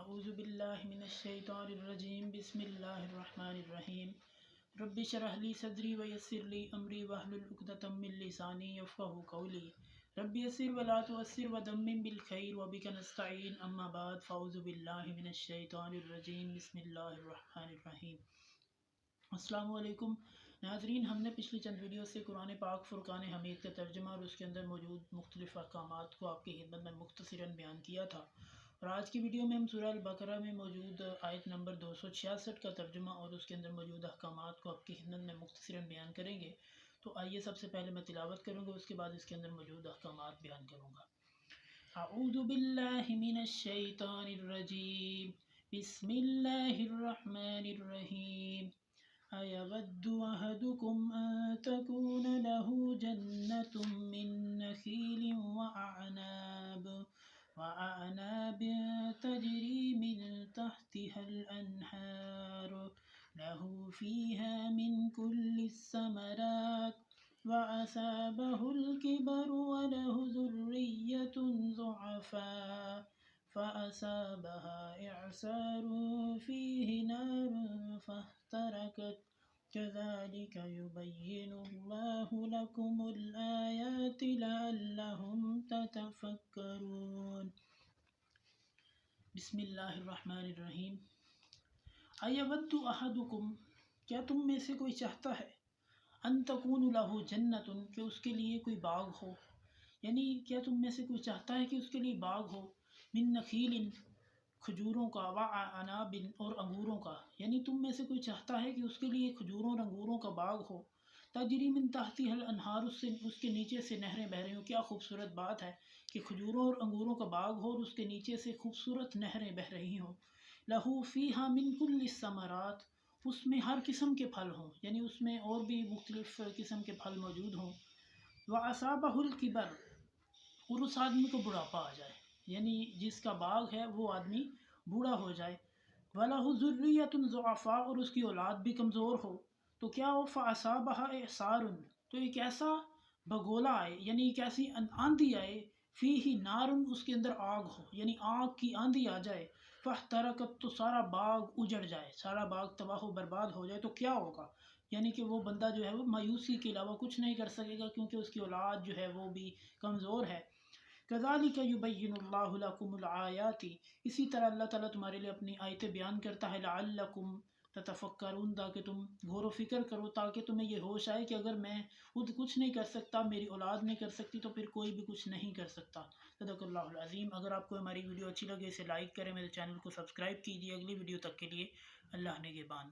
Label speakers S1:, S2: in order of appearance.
S1: اعوذ باللہ من الشیطان الرجیم بسم اللہ الرحمن الرحیم رب اشرح لی صدری ویسر لی امری واحلل عقدۃ من لسانی یفقہوا قولی رب یسر ولا تعسر ودمم بالخیر وبک نستعین اما بعد فاعوذ باللہ من الشیطان الرجیم بسم اللہ الرحمن الرحیم۔ السلام علیکم ناظرین، ہم نے پچھلی چند ویڈیو سے قرآن پاک فرقان حمید کا ترجمہ اور اس کے اندر موجود مختلف احکامات کو آپ کی خدمت میں مختصراً بیان کیا تھا، اور آج کی ویڈیو میں ہم سورہ البقرہ میں موجود آیت نمبر 266 کا ترجمہ اور اس کے اندر موجود احکامات کو آپ کی خدمت میں مختصراً بیان کریں گے۔ تو آئیے سب سے پہلے میں تلاوت کروں گا، اس کے بعد اس کے اندر موجود احکامات بیان کروں گا۔ اعوذ باللہ من الشیطان الرجیم بسم اللہ الرحمن الرحیم۔ أَيَوَدُّ أَحَدُكُمْ أَن تَكُونَ لَهُ جَنَّةٌ مِّن نَّخِيلٍ وَأَعْنَابٍ تَجْرِي مِن تَحْتِهَا الْأَنْهَارُ لَهُ فِيهَا مِن كُلِّ الثَّمَرَاتِ وَأَصَابَهُ الْكِبَرُ وَلَهُ ذُرِّيَّةٌ ضُعَفَاءُ فَأَصَابَهَا إِعْصَارٌ فِيهِ نَارٌ فَاحْتَرَقَتْ كَذَلِكَ يُبَيِّنُ اللَّهُ لَكُمُ الْآيَاتِ لَعَلَّكُمْ تَتَفَكَّرُونَ۔ بسم اللہ الرحمن الرحیم۔ اَيَوَدُّ أَحَدُكُمْ، کیا تم میں سے کوئی چاہتا ہے، أَن تَكُونَ لَهُ جَنَّةٌ، کہ اس کے لیے کوئی باغ ہو، یعنی کیا تم میں سے کوئی چاہتا ہے کہ اس کے لیے باغ ہو، من نخیل، کھجوروں کا، وعناب، اور انگوروں کا، یعنی تم میں سے کوئی چاہتا ہے کہ اس کے لیے کھجوروں اور انگوروں کا باغ ہو، تجری من تحتها الانہار، اس کے نیچے سے نہریں بہ رہی ہوں۔ کیا خوبصورت بات ہے کہ کھجوروں اور انگوروں کا باغ ہو اور اس کے نیچے سے خوبصورت نہریں بہ رہی ہوں۔ لہو فیہا من کل الثمرات، اس میں ہر قسم کے پھل ہوں، یعنی اس میں اور بھی مختلف قسم کے پھل موجود ہوں۔ وَأَصَابَهُ الْكِبَرُ، اور اس آدمی کو بڑھاپا آ جائے، یعنی جس کا باغ ہے وہ آدمی بوڑھا ہو جائے۔ وَلَهُ ذُرِّيَّةٌ ضُعَفَاءُ، اور اس کی اولاد بھی کمزور ہو، تو کیا ہو، فَأَصَابَهَا إِعْصَارٌ، تو ایک ایسا بگولا آئے، یعنی ایک ایسی آندھی آئے، فیہ نارٌ، اس کے اندر آگ ہو، یعنی آگ کی آندھی آ جائے، فاحترقت، تو سارا باغ اجڑ جائے، سارا باغ تباہ و برباد ہو جائے، تو کیا ہوگا، یعنی کہ وہ بندہ جو ہے وہ مایوسی کے علاوہ کچھ نہیں کر سکے گا، کیونکہ اس کی اولاد جو ہے وہ بھی کمزور ہے۔ کذالک یبین اللہ لکم الآیات، اسی طرح اللہ تعالیٰ تمہارے لیے اپنی آیتیں بیان کرتا ہے، لعلکم تتفکرون، تاکہ تم غور و فکر کرو، تاکہ تمہیں یہ ہوش آئے کہ اگر میں خود کچھ نہیں کر سکتا، میری اولاد نہیں کر سکتی، تو پھر کوئی بھی کچھ نہیں کر سکتا۔ صدق اللہ العظیم۔ اگر آپ کو ہماری ویڈیو اچھی لگے اسے لائک کریں، میرے چینل کو سبسکرائب کیجیے۔ اگلی ویڈیو تک کے لیے اللہ نگہبان۔